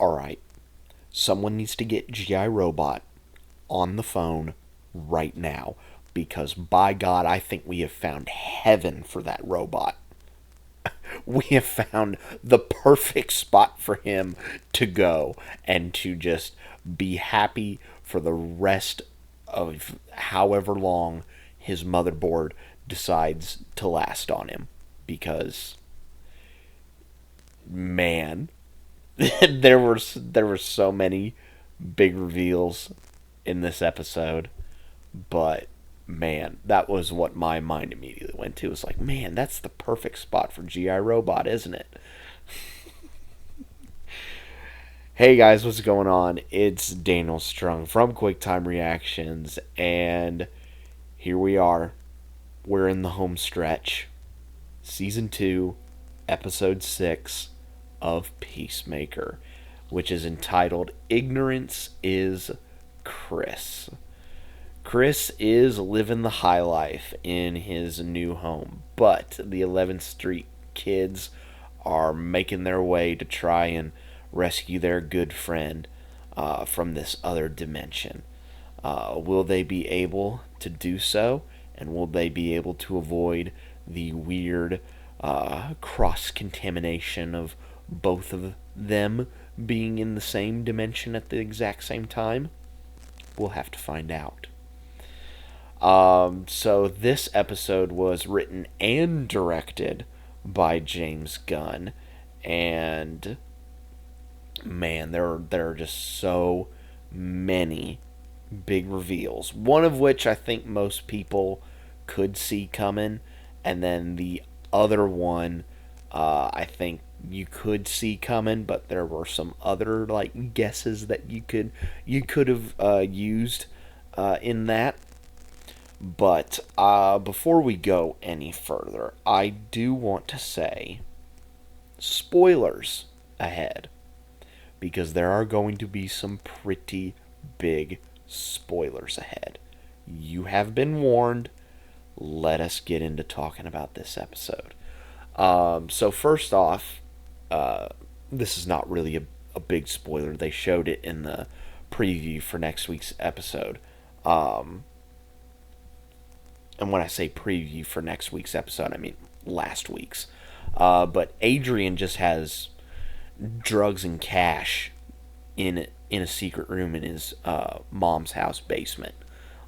alright, someone needs to get G.I. Robot on the phone right now. Because by God, I think we have found heaven for that robot. We have found the perfect spot for him to go and to just be happy for the rest of however long his motherboard decides to last on him. Because, man, there were so many big reveals in this episode, but man, that was what my mind immediately went to. It was like, man, that's the perfect spot for G.I. Robot, isn't it? Hey guys, what's going on? It's Daniel Strung from QuickTime Reactions, and here we are. We're in the home stretch. Season 2, Episode 6 of Peacemaker, which is entitled Ignorance is Chris. Chris is living the high life in his new home, but the 11th Street kids are making their way to try and rescue their good friend from this other dimension. Will they be able to do so? And will they be able to avoid the weird cross-contamination of both of them being in the same dimension at the exact same time? We'll have to find out. So this episode was written and directed by James Gunn, and man, there are just so many big reveals. One of which I think most people could see coming, and then the other one I think you could see coming, but there were some other like guesses that you could have used in that. But before we go any further, I do want to say spoilers ahead, because there are going to be some pretty big spoilers ahead. You have been warned. Let us get into talking about this episode. So first off, this is not really a big spoiler. They showed it in the preview for next week's episode. And when I say preview for next week's episode, I mean last week's. But Adrian just has drugs and cash in a secret room in his mom's house basement.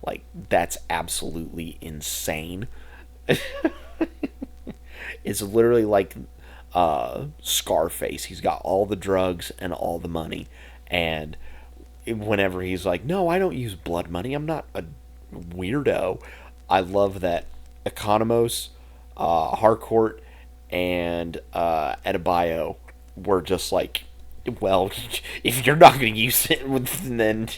Like, that's absolutely insane. It's literally like Scarface. He's got all the drugs and all the money. And whenever he's like, no, I don't use blood money. I'm not a weirdo. I love that Economos, Harcourt, and Adebayo were just like, well, if you're not going to use it, then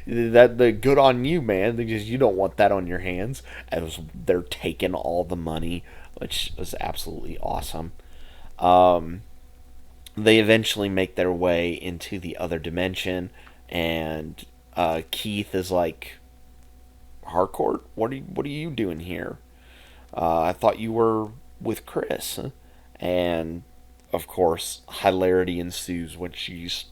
the good on you, man, because you don't want that on your hands. As they're taking all the money, which was absolutely awesome. They eventually make their way into the other dimension, and Keith is like, Harcourt, what are you doing here? I thought you were with Chris. And of course, hilarity ensues when she's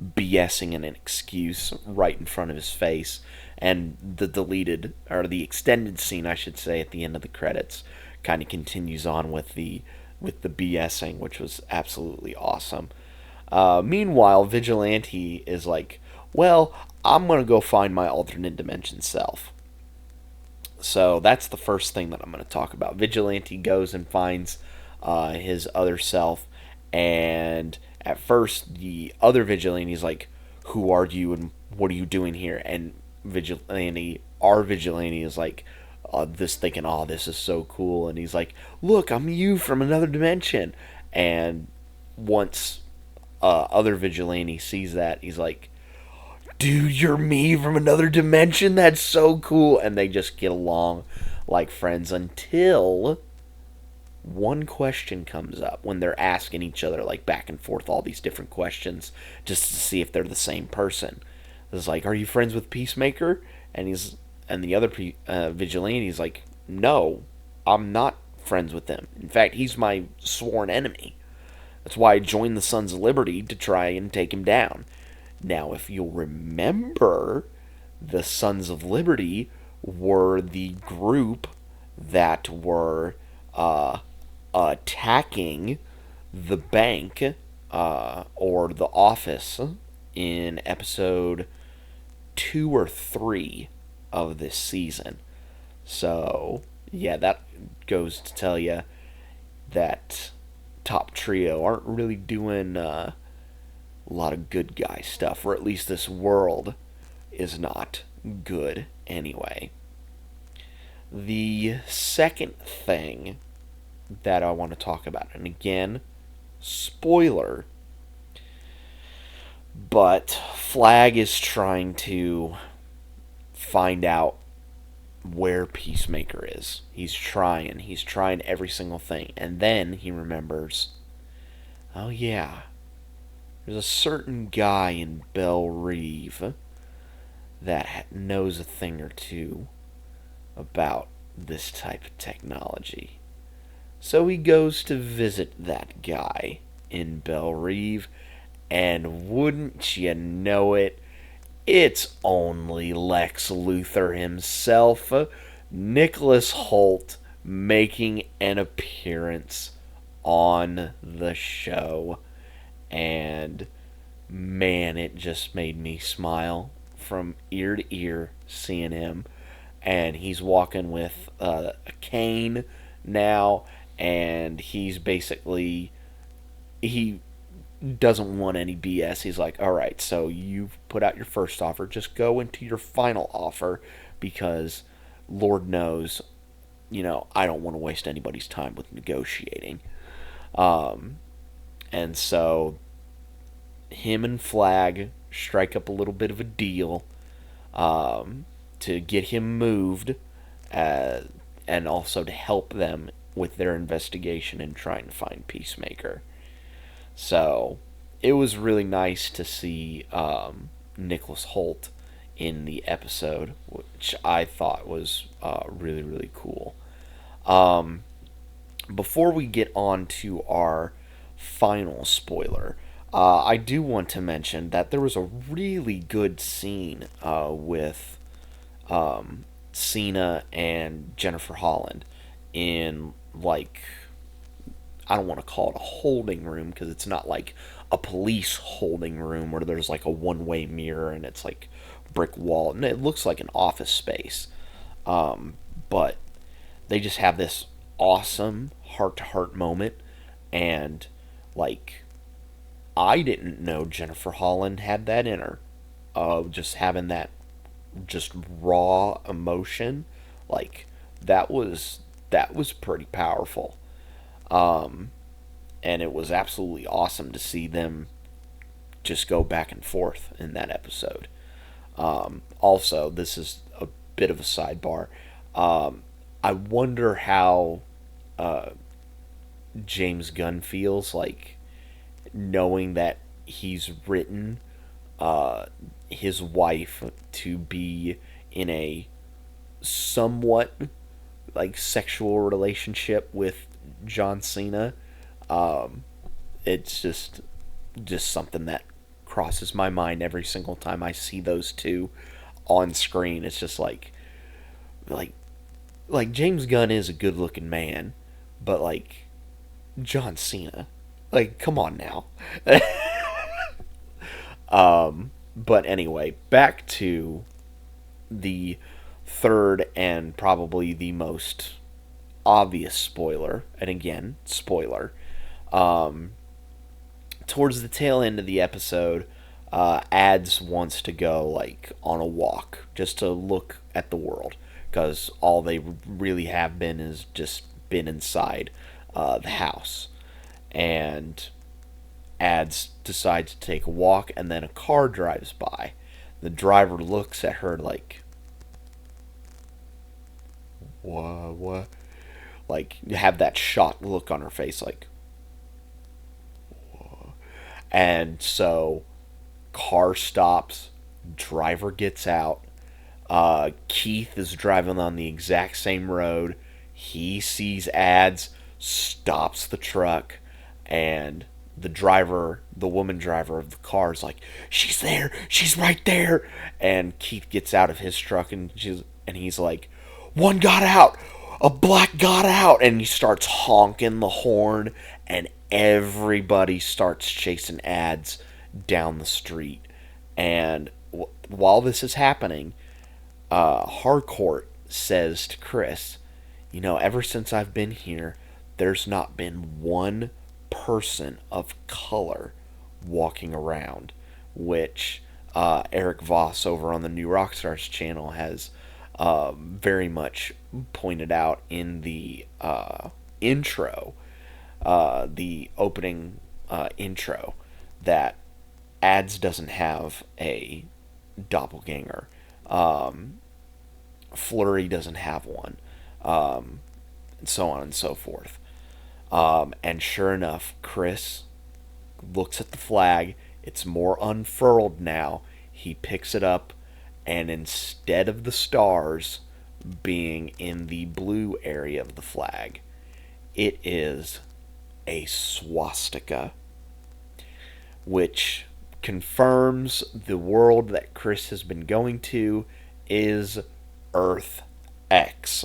BSing an excuse right in front of his face. And the deleted, or the extended scene, I should say, at the end of the credits kind of continues on with the BSing, which was absolutely awesome. Meanwhile, Vigilante is like, well, I'm going to go find my alternate dimension self. So that's the first thing that I'm going to talk about. Vigilante goes and finds his other self, and at first the other Vigilante is like, who are you and what are you doing here? And our Vigilante is like, thinking, oh, this is so cool. And he's like, look, I'm you from another dimension. And once other Vigilante sees that, he's like, dude, you're me from another dimension? That's so cool. And they just get along like friends until one question comes up when they're asking each other, like, back and forth, all these different questions just to see if they're the same person. It's like, are you friends with Peacemaker? And the other Vigilante is like, no, I'm not friends with him. In fact, he's my sworn enemy. That's why I joined the Sons of Liberty to try and take him down. Now, if you'll remember, the Sons of Liberty were the group that were attacking the bank or the office in episode 2 or 3 of this season. So, yeah, that goes to tell you that top trio aren't really doing a lot of good guy stuff, or at least this world is not good anyway. The second thing that I want to talk about, and again, spoiler, but Flag is trying to find out where Peacemaker is. He's trying every single thing. And then he remembers, oh yeah, there's a certain guy in Belle Reve that knows a thing or two about this type of technology. So he goes to visit that guy in Belle Reve, and wouldn't you know it, it's only Lex Luthor himself, Nicholas Hoult, making an appearance on the show. And man, it just made me smile from ear to ear seeing him. And he's walking with a cane now, and he's basically, he doesn't want any BS. He's like, all right, so you've put out your first offer, just go into your final offer, because Lord knows, I don't want to waste anybody's time with negotiating. And so him and Flag strike up a little bit of a deal to get him moved, and also to help them with their investigation and trying to find Peacemaker. So it was really nice to see Nicholas Hoult in the episode, which I thought was really, really cool. Before we get on to our final spoiler, I do want to mention that there was a really good scene with Cena and Jennifer Holland in, like, I don't want to call it a holding room, because it's not like a police holding room where there's like a one-way mirror and it's like brick wall, and it looks like an office space. But they just have this awesome heart-to-heart moment, and like, I didn't know Jennifer Holland had that in her. Just having that just raw emotion, like, that was pretty powerful. And it was absolutely awesome to see them just go back and forth in that episode. Also, this is a bit of a sidebar. I wonder how James Gunn feels, like, knowing that he's written his wife to be in a somewhat, like, sexual relationship with John Cena. It's just something that crosses my mind every single time I see those two on screen. It's just like James Gunn is a good-looking man, but like John Cena, like, come on now. But anyway, back to the third and probably the most obvious spoiler, and again, spoiler. Towards the tail end of the episode, Ads wants to go, like, on a walk just to look at the world, because all they really have been is just been inside the house. And Ads decides to take a walk, and then a car drives by. The driver looks at her like, what? Like, you have that shocked look on her face, like, what? And so, car stops, driver gets out. Keith is driving on the exact same road. He sees Ads, stops the truck, and the woman driver of the car is like, "She's there, she's right there," and Keith gets out of his truck and he's like, "One got out, a black got out," and he starts honking the horn, and everybody starts chasing ads down the street. And while this is happening, Harcourt says to Chris, ever since I've been here, there's not been one person of color walking around, which Eric Voss over on the New Rockstars channel has very much pointed out in the intro, the opening intro, that Ads doesn't have a doppelganger. Flurry doesn't have one, and so on and so forth. And sure enough, Chris looks at the flag. It's more unfurled now. He picks it up, and instead of the stars being in the blue area of the flag, it is a swastika, which confirms the world that Chris has been going to is Earth X.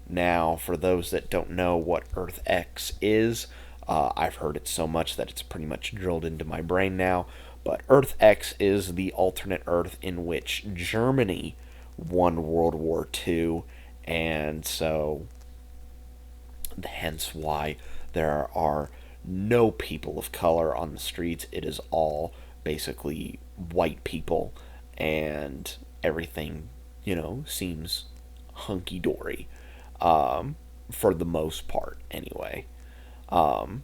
Now, for those that don't know what Earth X is, I've heard it so much that it's pretty much drilled into my brain now. But Earth X is the alternate Earth in which Germany won World War II, and so hence why there are no people of color on the streets. It is all basically white people, and everything, seems hunky-dory, for the most part, anyway. And,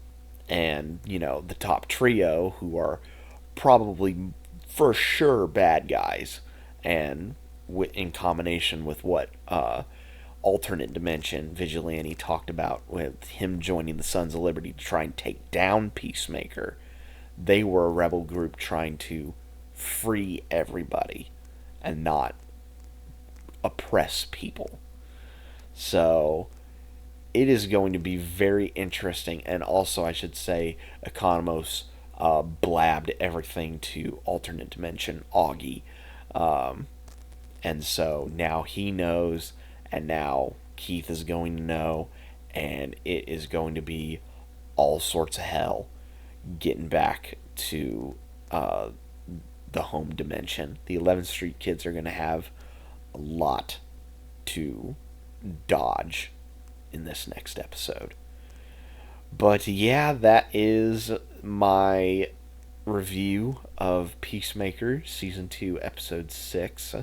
the top trio, who are probably for sure bad guys, and in combination with what alternate dimension Vigilante talked about with him joining the Sons of Liberty to try and take down Peacemaker, they were a rebel group trying to free everybody and not oppress people. So it is going to be very interesting. And also, I should say, Economos blabbed everything to alternate dimension Augie, and so now he knows, and now Keith is going to know, and it is going to be all sorts of hell getting back to the home dimension. The 11th Street kids are going to have a lot to dodge in this next episode. But yeah, that is my review of Peacemaker Season 2, Episode 6.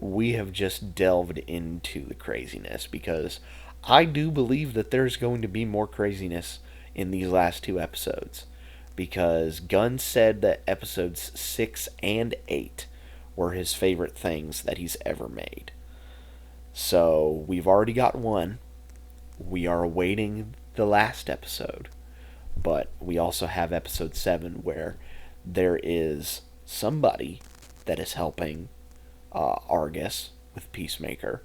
We have just delved into the craziness, because I do believe that there's going to be more craziness in these last two episodes, because Gunn said that episodes 6 and 8 were his favorite things that he's ever made. So we've already got one. We are awaiting the last episode, but we also have episode 7, where there is somebody that is helping Argus with Peacemaker.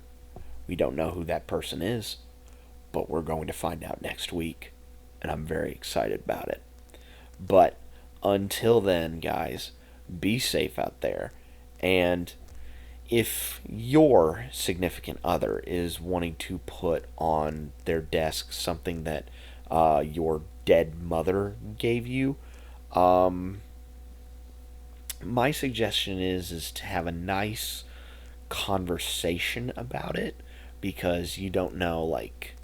We don't know who that person is, but we're going to find out next week, and I'm very excited about it. But until then, guys, be safe out there, and if your significant other is wanting to put on their desk something that your dead mother gave you, my suggestion is to have a nice conversation about it, because you don't know, like,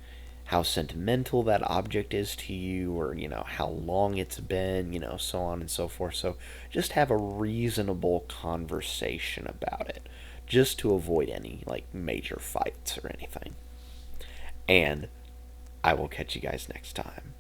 how sentimental that object is to you, or how long it's been, so on and so forth. So just have a reasonable conversation about it, just to avoid any major fights or anything. And I will catch you guys next time.